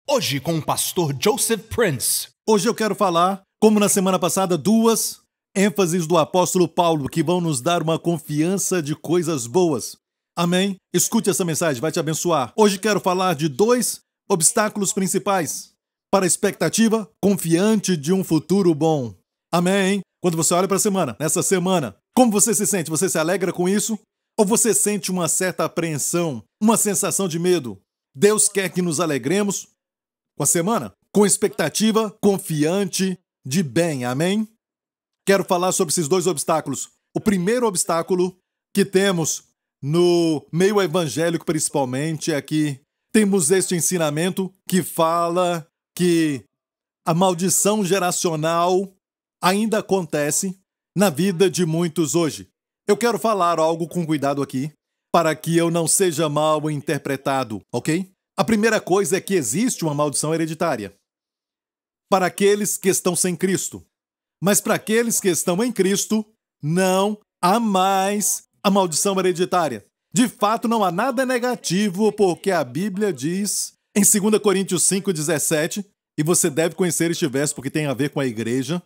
Hoje com o pastor Joseph Prince. Hoje eu quero falar, como na semana passada, duas ênfases do apóstolo Paulo que vão nos dar uma confiança de coisas boas. Amém? Escute essa mensagem, vai te abençoar. Hoje quero falar de dois obstáculos principais para a expectativa confiante de um futuro bom. Amém? Quando você olha para a semana, nessa semana, como você se sente? Você se alegra com isso? Ou você sente uma certa apreensão, uma sensação de medo? Deus quer que nos alegremos com a semana, com expectativa confiante de bem. Amém? Quero falar sobre esses dois obstáculos. O primeiro obstáculo que temos no meio evangélico, principalmente, é que temos este ensinamento que fala que a maldição geracional ainda acontece na vida de muitos hoje. Eu quero falar algo com cuidado aqui, para que eu não seja mal interpretado, ok? A primeira coisa é que existe uma maldição hereditária para aqueles que estão sem Cristo. Mas para aqueles que estão em Cristo, não há mais a maldição hereditária. De fato, não há nada negativo, porque a Bíblia diz em 2 Coríntios 5,17, e você deve conhecer este verso porque tem a ver com a igreja.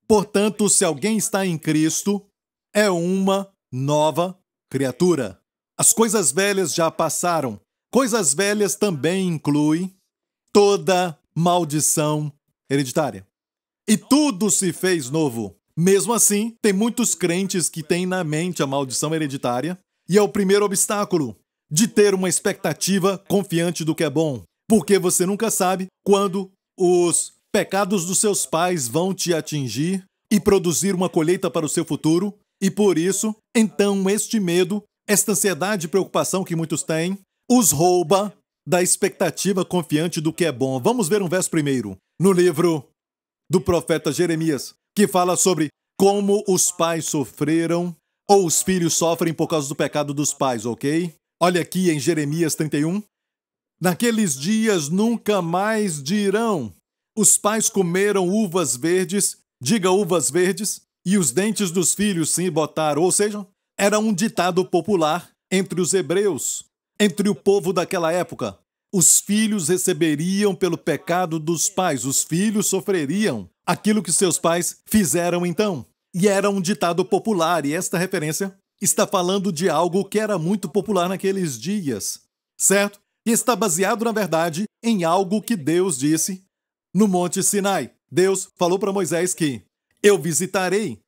Portanto, se alguém está em Cristo, é uma nova criatura. As coisas velhas já passaram. Coisas velhas também inclui toda maldição hereditária. E tudo se fez novo. Mesmo assim, tem muitos crentes que têm na mente a maldição hereditária, e é o primeiro obstáculo de ter uma expectativa confiante do que é bom. Porque você nunca sabe quando os pecados dos seus pais vão te atingir e produzir uma colheita para o seu futuro. E por isso, então, este medo, esta ansiedade e preocupação que muitos têm, os rouba da expectativa confiante do que é bom. Vamos ver um verso primeiro, no livro do profeta Jeremias, que fala sobre como os pais sofreram, ou os filhos sofrem por causa do pecado dos pais, ok? Olha aqui em Jeremias 31. Naqueles dias nunca mais dirão, os pais comeram uvas verdes, diga uvas verdes, e os dentes dos filhos se botaram. Ou seja, era um ditado popular entre os hebreus, entre o povo daquela época. Os filhos receberiam pelo pecado dos pais. Os filhos sofreriam aquilo que seus pais fizeram então. E era um ditado popular, e esta referência está falando de algo que era muito popular naqueles dias, certo? E está baseado, na verdade, em algo que Deus disse no Monte Sinai. Deus falou para Moisés que eu visitarei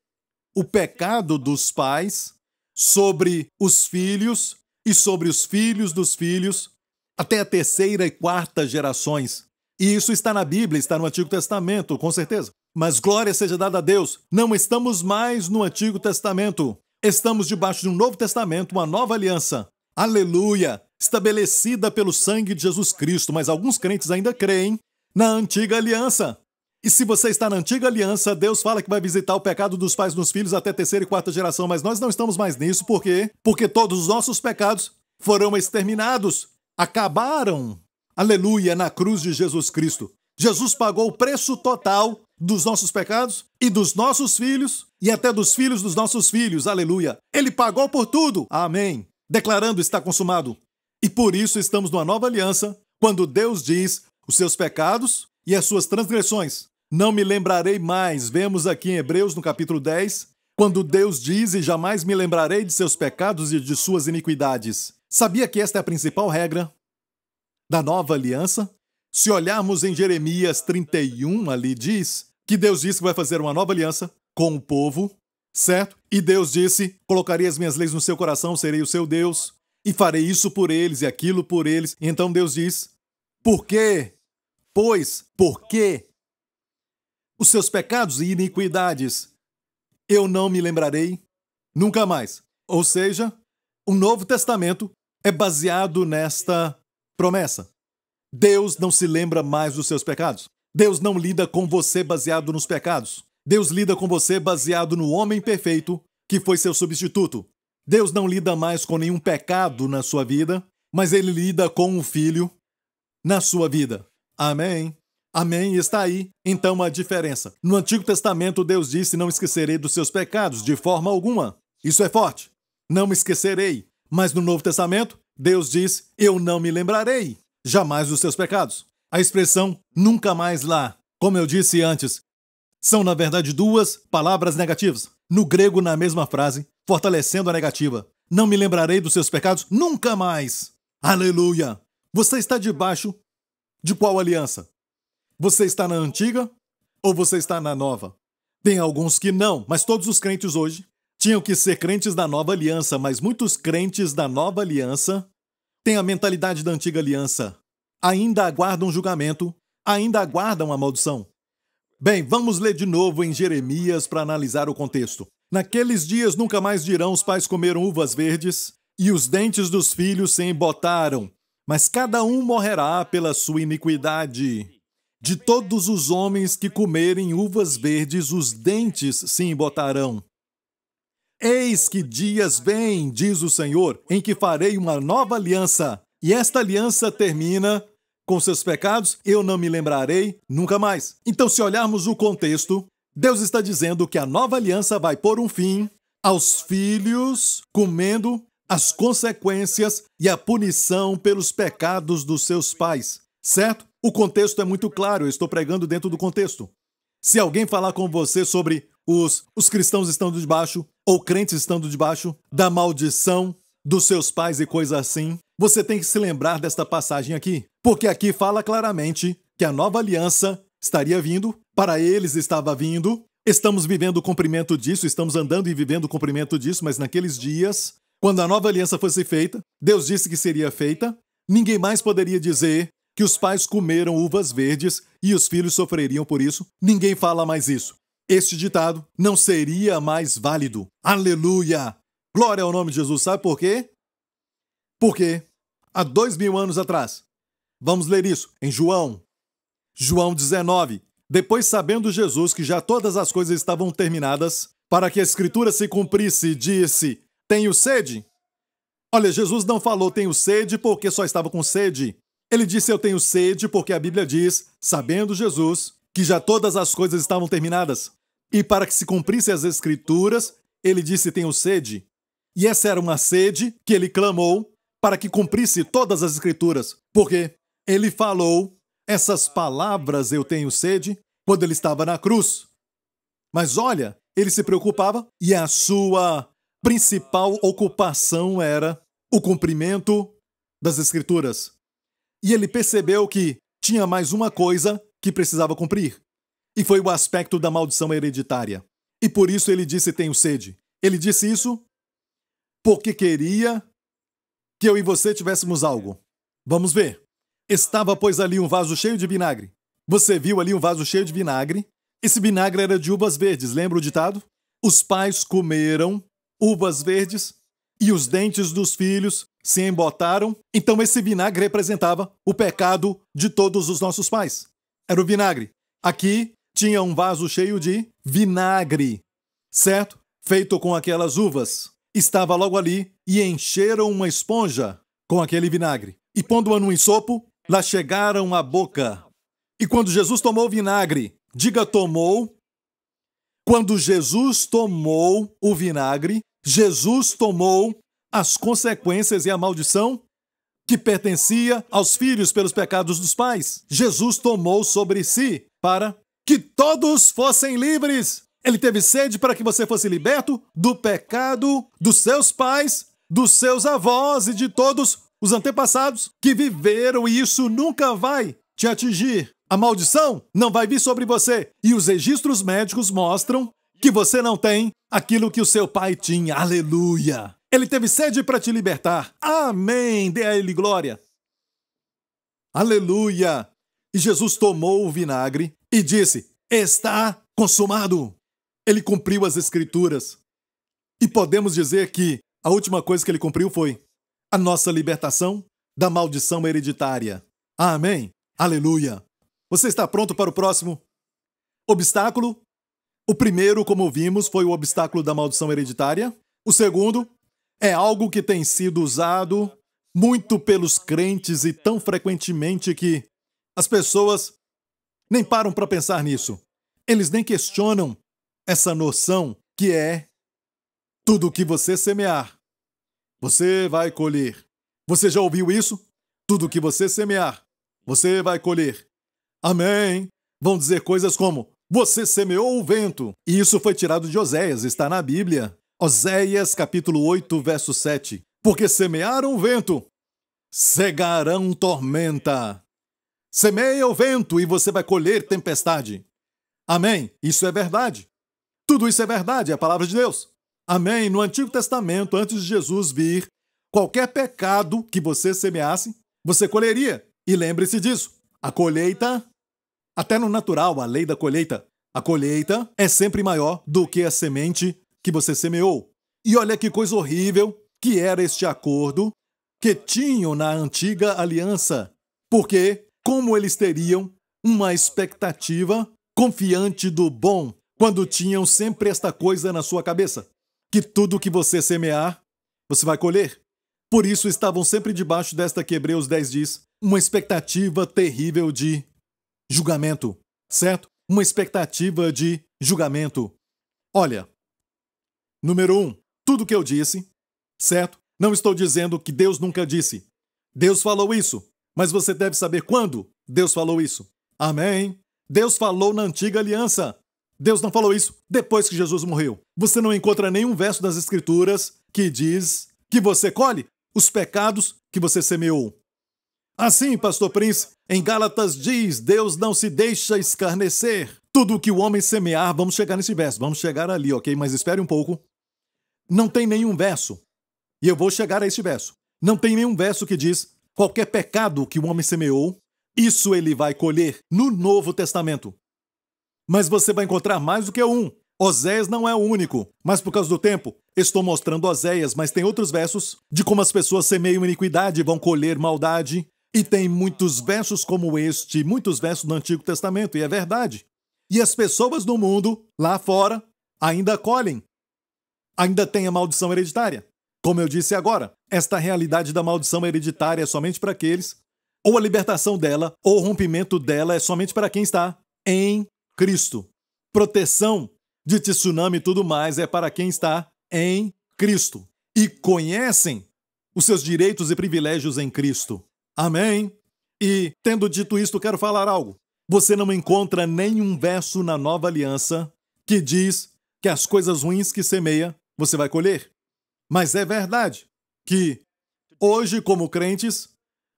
o pecado dos pais sobre os filhos e sobre os filhos dos filhos, até a terceira e quarta gerações. E isso está na Bíblia, está no Antigo Testamento, com certeza. Mas glória seja dada a Deus, não estamos mais no Antigo Testamento. Estamos debaixo de um Novo Testamento, uma nova aliança. Aleluia! Estabelecida pelo sangue de Jesus Cristo, mas alguns crentes ainda creem na Antiga Aliança. E se você está na Antiga Aliança, Deus fala que vai visitar o pecado dos pais nos filhos até terceira e quarta geração, mas nós não estamos mais nisso, por quê? Porque todos os nossos pecados foram exterminados, acabaram, aleluia, na cruz de Jesus Cristo. Jesus pagou o preço total dos nossos pecados e dos nossos filhos e até dos filhos dos nossos filhos, aleluia. Ele pagou por tudo, amém, declarando está consumado. E por isso estamos numa nova aliança, quando Deus diz os seus pecados e as suas transgressões não me lembrarei mais. Vemos aqui em Hebreus, no capítulo 10, quando Deus diz, e jamais me lembrarei de seus pecados e de suas iniquidades. Sabia que esta é a principal regra da nova aliança? Se olharmos em Jeremias 31, ali diz que Deus disse que vai fazer uma nova aliança com o povo, certo? E Deus disse, colocarei as minhas leis no seu coração, serei o seu Deus, e farei isso por eles e aquilo por eles. E então Deus diz, por quê? Pois, por quê? Os seus pecados e iniquidades eu não me lembrarei nunca mais. Ou seja, o Novo Testamento é baseado nesta promessa. Deus não se lembra mais dos seus pecados. Deus não lida com você baseado nos pecados. Deus lida com você baseado no homem perfeito que foi seu substituto. Deus não lida mais com nenhum pecado na sua vida, mas Ele lida com o Filho na sua vida. Amém? Amém, está aí, então, a diferença. No Antigo Testamento, Deus disse, não esquecerei dos seus pecados, de forma alguma. Isso é forte. Não me esquecerei. Mas no Novo Testamento, Deus diz, eu não me lembrarei jamais dos seus pecados. A expressão nunca mais lá, como eu disse antes, são na verdade duas palavras negativas. No grego, na mesma frase, fortalecendo a negativa. Não me lembrarei dos seus pecados nunca mais. Aleluia! Você está debaixo de qual aliança? Você está na antiga ou você está na nova? Tem alguns que não, mas todos os crentes hoje tinham que ser crentes da nova aliança, mas muitos crentes da nova aliança têm a mentalidade da antiga aliança. Ainda aguardam julgamento, ainda aguardam a maldição. Bem, vamos ler de novo em Jeremias para analisar o contexto. Naqueles dias nunca mais dirão: os pais comeram uvas verdes e os dentes dos filhos se embotaram, mas cada um morrerá pela sua iniquidade. De todos os homens que comerem uvas verdes, os dentes se embotarão. Eis que dias vêm, diz o Senhor, em que farei uma nova aliança, e esta aliança termina: com seus pecados eu não me lembrarei nunca mais. Então, se olharmos o contexto, Deus está dizendo que a nova aliança vai pôr um fim aos filhos comendo as consequências e a punição pelos pecados dos seus pais, certo? O contexto é muito claro, eu estou pregando dentro do contexto. Se alguém falar com você sobre os cristãos estando debaixo, ou crentes estando debaixo da maldição dos seus pais e coisa assim, você tem que se lembrar desta passagem aqui. Porque aqui fala claramente que a nova aliança estaria vindo, para eles estava vindo, estamos vivendo o cumprimento disso, estamos andando e vivendo o cumprimento disso, mas naqueles dias, quando a nova aliança fosse feita, Deus disse que seria feita, ninguém mais poderia dizer que os pais comeram uvas verdes e os filhos sofreriam por isso. Ninguém fala mais isso. Este ditado não seria mais válido. Aleluia! Glória ao nome de Jesus. Sabe por quê? Porque há 2000 anos atrás, vamos ler isso em João 19. Depois, sabendo Jesus que já todas as coisas estavam terminadas, para que a Escritura se cumprisse, disse: tenho sede. Olha, Jesus não falou tenho sede porque só estava com sede. Ele disse eu tenho sede porque a Bíblia diz, sabendo Jesus, que já todas as coisas estavam terminadas. E para que se cumprisse as Escrituras, ele disse tenho sede. E essa era uma sede que ele clamou para que cumprisse todas as Escrituras. Porque ele falou essas palavras, eu tenho sede, quando ele estava na cruz. Mas olha, ele se preocupava e a sua principal ocupação era o cumprimento das Escrituras. E ele percebeu que tinha mais uma coisa que precisava cumprir. E foi o aspecto da maldição hereditária. E por isso ele disse, tenho sede. Ele disse isso porque queria que eu e você tivéssemos algo. Vamos ver. Estava, pois, ali um vaso cheio de vinagre. Você viu ali um vaso cheio de vinagre? Esse vinagre era de uvas verdes, lembra o ditado? Os pais comeram uvas verdes e os dentes dos filhos se embotaram. Então esse vinagre representava o pecado de todos os nossos pais. Era o vinagre. Aqui tinha um vaso cheio de vinagre, certo? Feito com aquelas uvas. Estava logo ali e encheram uma esponja com aquele vinagre. E pondo-a num ensopo, lá chegaram à boca. E quando Jesus tomou o vinagre, diga tomou. Quando Jesus tomou o vinagre, Jesus tomou as consequências e a maldição que pertencia aos filhos pelos pecados dos pais. Jesus tomou sobre si para que todos fossem livres. Ele teve sede para que você fosse liberto do pecado dos seus pais, dos seus avós e de todos os antepassados que viveram, e isso nunca vai te atingir. A maldição não vai vir sobre você. E os registros médicos mostram que você não tem aquilo que o seu pai tinha. Aleluia! Ele teve sede para te libertar. Amém! Dê a ele glória. Aleluia! E Jesus tomou o vinagre e disse, está consumado. Ele cumpriu as Escrituras. E podemos dizer que a última coisa que ele cumpriu foi a nossa libertação da maldição hereditária. Amém! Aleluia! Você está pronto para o próximo obstáculo? O primeiro, como vimos, foi o obstáculo da maldição hereditária. O segundo é algo que tem sido usado muito pelos crentes e tão frequentemente que as pessoas nem param para pensar nisso. Eles nem questionam essa noção que é tudo o que você semear, você vai colher. Você já ouviu isso? Tudo o que você semear, você vai colher. Amém. Vão dizer coisas como: você semeou o vento. E isso foi tirado de Oséias, está na Bíblia. Oséias, capítulo 8, verso 7. Porque semearam o vento, cegarão tormenta. Semeia o vento e você vai colher tempestade. Amém. Isso é verdade. Tudo isso é verdade, é a palavra de Deus. Amém. No Antigo Testamento, antes de Jesus vir, qualquer pecado que você semeasse, você colheria. E lembre-se disso. A colheita, até no natural, a lei da colheita, a colheita é sempre maior do que a semente que você semeou. E olha que coisa horrível que era este acordo que tinham na antiga aliança. Porque, como eles teriam uma expectativa confiante do bom, quando tinham sempre esta coisa na sua cabeça, que tudo que você semear, você vai colher. Por isso estavam sempre debaixo desta que Hebreus 10 diz, uma expectativa terrível de julgamento, certo? Uma expectativa de julgamento. Olha, número 1, tudo que eu disse, certo? Não estou dizendo que Deus nunca disse. Deus falou isso, mas você deve saber quando Deus falou isso. Amém? Deus falou na antiga aliança. Deus não falou isso depois que Jesus morreu. Você não encontra nenhum verso das Escrituras que diz que você colhe os pecados que você semeou. Assim, pastor Prince, em Gálatas diz, Deus não se deixa escarnecer. Tudo o que o homem semear, vamos chegar nesse verso, vamos chegar ali, ok? Mas espere um pouco. Não tem nenhum verso, e eu vou chegar a este verso. Não tem nenhum verso que diz, qualquer pecado que o homem semeou, isso ele vai colher no Novo Testamento. Mas você vai encontrar mais do que um. Oséias não é o único, mas por causa do tempo, estou mostrando Oséias, mas tem outros versos de como as pessoas semeiam iniquidade e vão colher maldade. E tem muitos versos como este, muitos versos do Antigo Testamento, e é verdade. E as pessoas do mundo, lá fora, ainda colhem. Ainda tem a maldição hereditária. Como eu disse agora, esta realidade da maldição hereditária é somente para aqueles, ou a libertação dela, ou o rompimento dela é somente para quem está em Cristo. Proteção de tsunami e tudo mais é para quem está em Cristo. E conhecem os seus direitos e privilégios em Cristo. Amém? E, tendo dito isto, quero falar algo. Você não encontra nenhum verso na Nova Aliança que diz que as coisas ruins que semeia, você vai colher. Mas é verdade que, hoje, como crentes,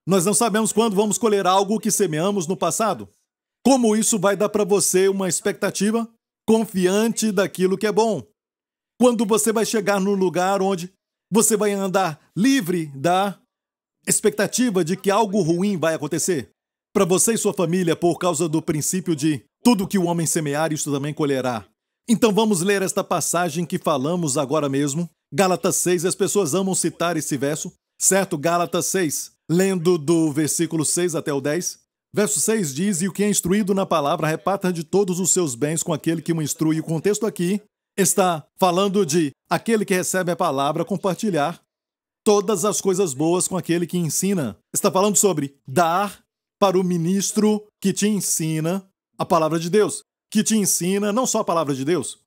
nós não sabemos quando vamos colher algo que semeamos no passado. Como isso vai dar para você uma expectativa confiante daquilo que é bom? Quando você vai chegar no lugar onde você vai andar livre da expectativa de que algo ruim vai acontecer? Para você e sua família, por causa do princípio de tudo que o homem semear, isso também colherá. Então vamos ler esta passagem que falamos agora mesmo. Gálatas 6, as pessoas amam citar esse verso, certo? Gálatas 6, lendo do versículo 6 até o 10. Verso 6 diz, e o que é instruído na palavra reparta de todos os seus bens com aquele que o instrui. O contexto aqui está falando de aquele que recebe a palavra compartilhar todas as coisas boas com aquele que ensina. Está falando sobre dar para o ministro que te ensina a palavra de Deus. Que te ensina não só a palavra de Deus,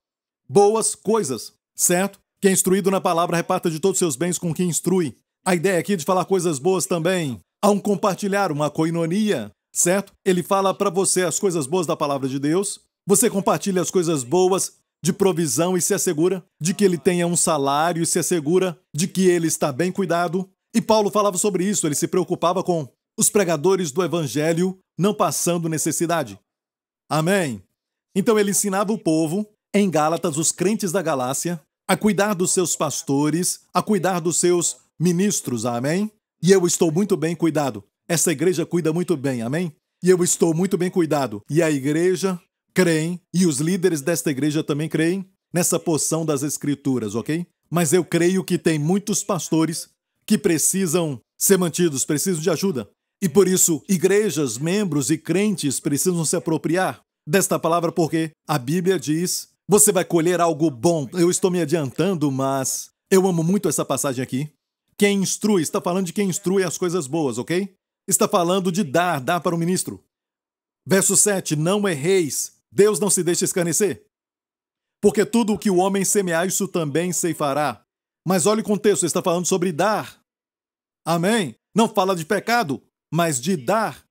boas coisas, certo? Que é instruído na palavra reparta de todos os seus bens com quem instrui. A ideia aqui é de falar coisas boas também. Há um compartilhar, uma koinonia, certo? Ele fala para você as coisas boas da palavra de Deus. Você compartilha as coisas boas de provisão e se assegura de que ele tenha um salário e se assegura de que ele está bem cuidado. E Paulo falava sobre isso, ele se preocupava com os pregadores do evangelho não passando necessidade. Amém? Então ele ensinava o povo, em Gálatas, os crentes da Galácia, a cuidar dos seus pastores, a cuidar dos seus ministros, amém? E eu estou muito bem cuidado. Essa igreja cuida muito bem, amém? E eu estou muito bem cuidado. E a igreja creem, e os líderes desta igreja também creem, nessa porção das Escrituras, ok? Mas eu creio que tem muitos pastores que precisam ser mantidos, precisam de ajuda. E por isso, igrejas, membros e crentes precisam se apropriar desta palavra, porque a Bíblia diz, você vai colher algo bom. Eu estou me adiantando, mas eu amo muito essa passagem aqui. Quem instrui, está falando de quem instrui as coisas boas, ok? Está falando de dar para o ministro. Verso 7, não erreis, Deus não se deixa escarnecer. Porque tudo o que o homem semear, isso também ceifará. Mas olha o contexto, está falando sobre dar. Amém? Não fala de pecado, mas de dar.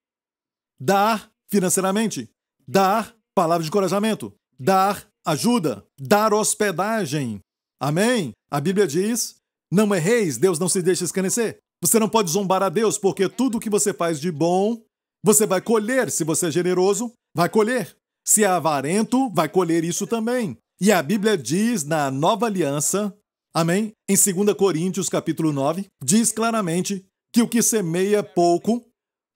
Dar financeiramente. Dar palavra de encorajamento. Dar ajuda. Dar hospedagem. Amém? A Bíblia diz, não erreis, Deus não se deixa escarnecer. Você não pode zombar a Deus, porque tudo que você faz de bom, você vai colher. Se você é generoso, vai colher. Se é avarento, vai colher isso também. E a Bíblia diz na Nova Aliança, amém? Em 2 Coríntios, capítulo 9, diz claramente que o que semeia pouco,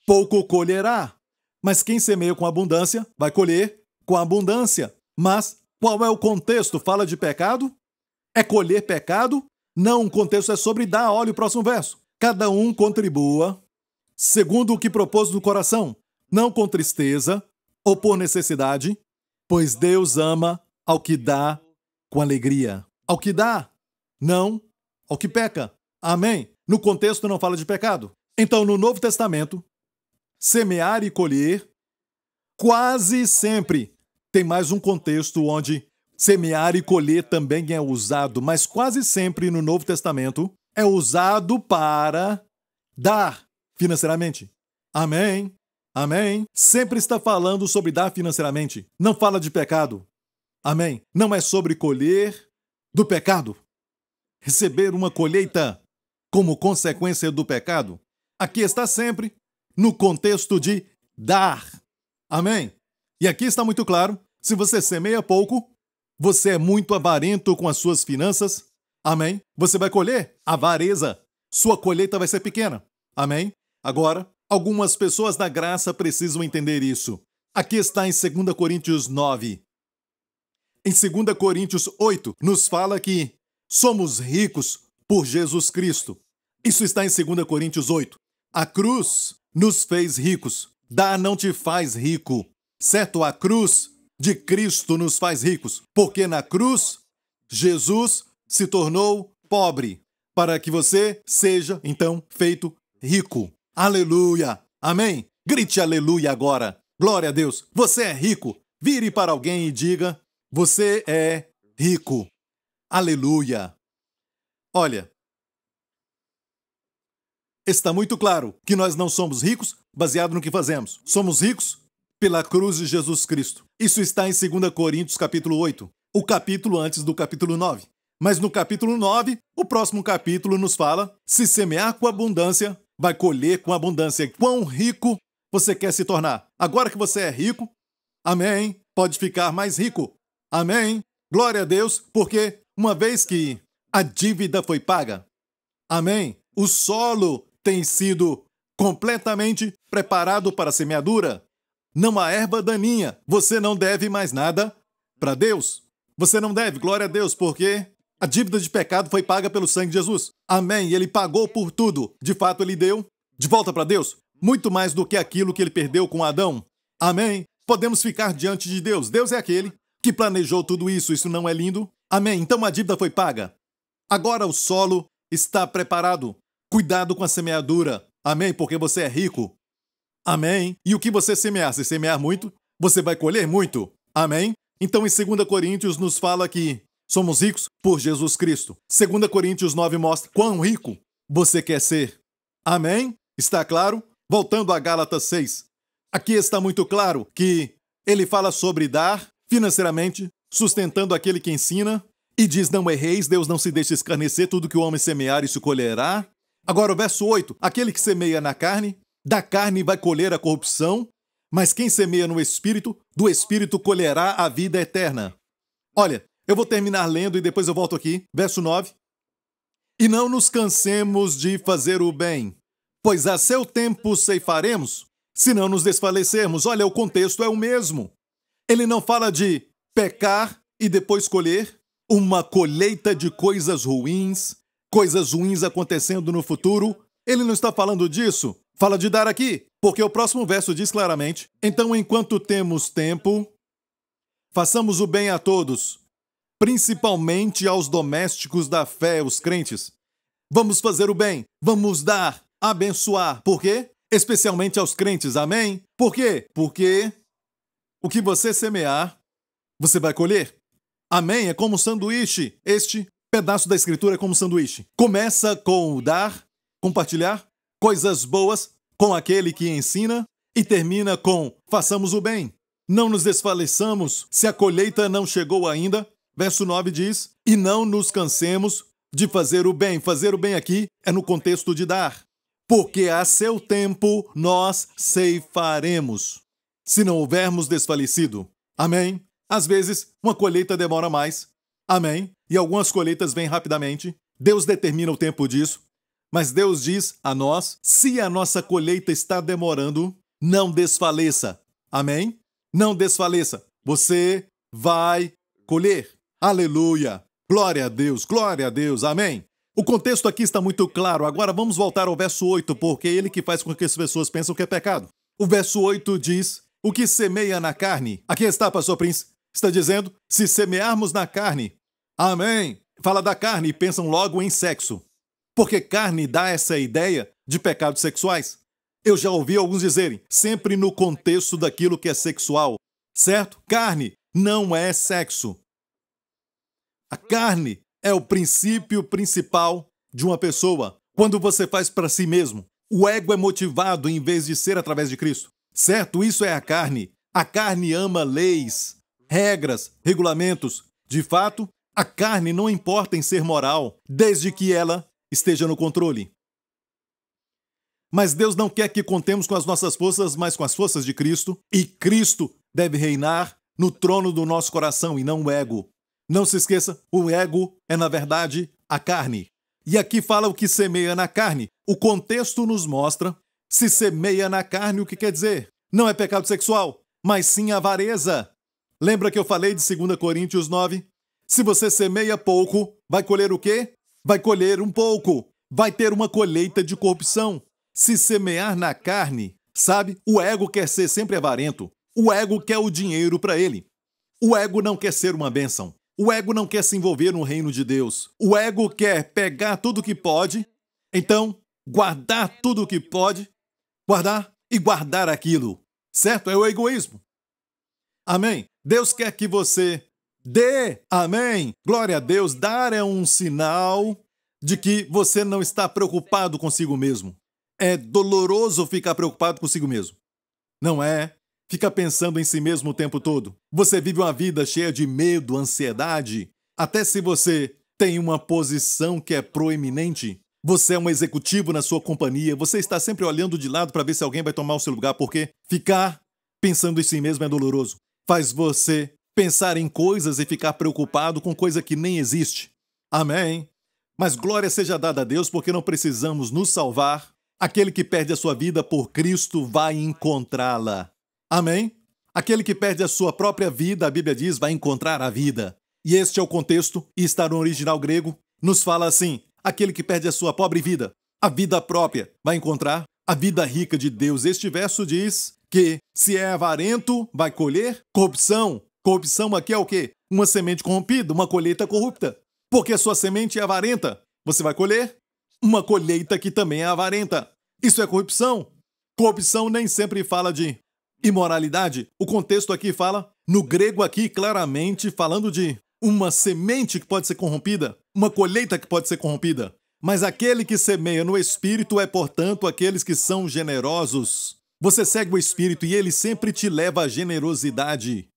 pouco colherá. Mas quem semeia com abundância, vai colher com abundância. Mas qual é o contexto? Fala de pecado? É colher pecado? Não, o contexto é sobre dar. Olha o próximo verso. Cada um contribua segundo o que propôs no coração, não com tristeza ou por necessidade, pois Deus ama ao que dá com alegria. Ao que dá, não ao que peca. Amém? No contexto não fala de pecado. Então, no Novo Testamento, semear e colher, quase sempre tem mais um contexto onde semear e colher também é usado, mas quase sempre no Novo Testamento é usado para dar financeiramente. Amém? Amém? Sempre está falando sobre dar financeiramente. Não fala de pecado. Amém? Não é sobre colher do pecado. Receber uma colheita como consequência do pecado. Aqui está sempre no contexto de dar. Amém? E aqui está muito claro, se você semeia pouco, você é muito avarento com as suas finanças. Amém? Você vai colher avareza. Sua colheita vai ser pequena. Amém? Agora, algumas pessoas da graça precisam entender isso. Aqui está em 2 Coríntios 9. Em 2 Coríntios 8, nos fala que somos ricos por Jesus Cristo. Isso está em 2 Coríntios 8. A cruz nos fez ricos. Dar não te faz rico. Certo? A cruz de Cristo nos faz ricos. Porque na cruz, Jesus se tornou pobre, para que você seja, então, feito rico. Aleluia! Amém? Grite aleluia agora. Glória a Deus. Você é rico. Vire para alguém e diga, você é rico. Aleluia! Olha, está muito claro que nós não somos ricos baseado no que fazemos. Somos ricos pela cruz de Jesus Cristo. Isso está em 2 Coríntios, capítulo 8, o capítulo antes do capítulo 9. Mas no capítulo 9, o próximo capítulo nos fala, se semear com abundância, vai colher com abundância. Quão rico você quer se tornar? Agora que você é rico, amém, pode ficar mais rico. Amém, glória a Deus, porque uma vez que a dívida foi paga, amém, o solo tem sido completamente preparado para a semeadura. Não há erva daninha. Você não deve mais nada para Deus. Você não deve, glória a Deus, porque a dívida de pecado foi paga pelo sangue de Jesus. Amém. Ele pagou por tudo. De fato, ele deu de volta para Deus muito mais do que aquilo que ele perdeu com Adão. Amém. Podemos ficar diante de Deus. Deus é aquele que planejou tudo isso. Isso não é lindo? Amém. Então a dívida foi paga. Agora o solo está preparado. Cuidado com a semeadura. Amém. Porque você é rico. Amém. E o que você semear? Se semear muito, você vai colher muito. Amém. Então em 2 Coríntios nos fala que somos ricos por Jesus Cristo. 2 Coríntios 9 mostra quão rico você quer ser. Amém? Está claro? Voltando a Gálatas 6. Aqui está muito claro que ele fala sobre dar financeiramente, sustentando aquele que ensina, e diz, não erreis, Deus não se deixa escarnecer, tudo que o homem semear, isso colherá. Agora o verso 8, aquele que semeia na carne, da carne vai colher a corrupção, mas quem semeia no Espírito, do Espírito colherá a vida eterna. Olha, eu vou terminar lendo e depois eu volto aqui. Verso 9. E não nos cansemos de fazer o bem, pois a seu tempo ceifaremos, se não nos desfalecermos. Olha, o contexto é o mesmo. Ele não fala de pecar e depois colher uma colheita de coisas ruins acontecendo no futuro. Ele não está falando disso. Fala de dar aqui, porque o próximo verso diz claramente, então, enquanto temos tempo, façamos o bem a todos, principalmente aos domésticos da fé, os crentes. Vamos fazer o bem, vamos dar, abençoar. Por quê? Especialmente aos crentes, amém? Por quê? Porque o que você semear, você vai colher. Amém? É como um sanduíche. Este pedaço da escritura é como um sanduíche. Começa com o dar, compartilhar coisas boas com aquele que ensina, e termina com: façamos o bem. Não nos desfaleçamos se a colheita não chegou ainda. Verso 9 diz: e não nos cansemos de fazer o bem. Fazer o bem aqui é no contexto de dar. Porque a seu tempo nós ceifaremos, se não houvermos desfalecido. Amém? Às vezes, uma colheita demora mais. Amém? E algumas colheitas vêm rapidamente. Deus determina o tempo disso. Mas Deus diz a nós: se a nossa colheita está demorando, não desfaleça. Amém? Não desfaleça. Você vai colher. Aleluia! Glória a Deus, amém? O contexto aqui está muito claro. Agora vamos voltar ao verso 8, porque é ele que faz com que as pessoas pensem que é pecado. O verso 8 diz: o que semeia na carne. Aqui está, pastor Prince. Está dizendo: se semearmos na carne. Amém? Fala da carne e pensam logo em sexo. Porque carne dá essa ideia de pecados sexuais. Eu já ouvi alguns dizerem, sempre no contexto daquilo que é sexual. Certo? Carne não é sexo. A carne é o princípio principal de uma pessoa. Quando você faz para si mesmo, o ego é motivado em vez de ser através de Cristo. Certo? Isso é a carne. A carne ama leis, regras, regulamentos. De fato, a carne não importa em ser moral, desde que ela esteja no controle. Mas Deus não quer que contemos com as nossas forças, mas com as forças de Cristo. E Cristo deve reinar no trono do nosso coração e não o ego. Não se esqueça, o ego é, na verdade, a carne. E aqui fala o que semeia na carne. O contexto nos mostra: se semeia na carne, o que quer dizer? Não é pecado sexual, mas sim avareza. Lembra que eu falei de 2 Coríntios 9? Se você semeia pouco, vai colher o quê? Vai colher um pouco. Vai ter uma colheita de corrupção. Se semear na carne, sabe? O ego quer ser sempre avarento. O ego quer o dinheiro para ele. O ego não quer ser uma bênção. O ego não quer se envolver no reino de Deus. O ego quer pegar tudo que pode, então guardar tudo que pode, guardar e guardar aquilo. Certo? É o egoísmo. Amém? Deus quer que você dê. Amém? Glória a Deus. Dar é um sinal de que você não está preocupado consigo mesmo. É doloroso ficar preocupado consigo mesmo. Não é? Fica pensando em si mesmo o tempo todo. Você vive uma vida cheia de medo, ansiedade. Até se você tem uma posição que é proeminente, você é um executivo na sua companhia, você está sempre olhando de lado para ver se alguém vai tomar o seu lugar, porque ficar pensando em si mesmo é doloroso. Faz você pensar em coisas e ficar preocupado com coisa que nem existe. Amém? Mas glória seja dada a Deus, porque não precisamos nos salvar. Aquele que perde a sua vida por Cristo vai encontrá-la. Amém? Aquele que perde a sua própria vida, a Bíblia diz, vai encontrar a vida. E este é o contexto, e está no original grego, nos fala assim: aquele que perde a sua pobre vida, a vida própria, vai encontrar a vida rica de Deus. Este verso diz que se é avarento, vai colher corrupção. Corrupção aqui é o quê? Uma semente corrompida, uma colheita corrupta. Porque a sua semente é avarenta, você vai colher uma colheita que também é avarenta. Isso é corrupção. Corrupção nem sempre fala de imoralidade. O contexto aqui fala, no grego aqui, claramente falando de uma semente que pode ser corrompida, uma colheita que pode ser corrompida. Mas aquele que semeia no Espírito é, portanto, aqueles que são generosos. Você segue o Espírito e ele sempre te leva à generosidade.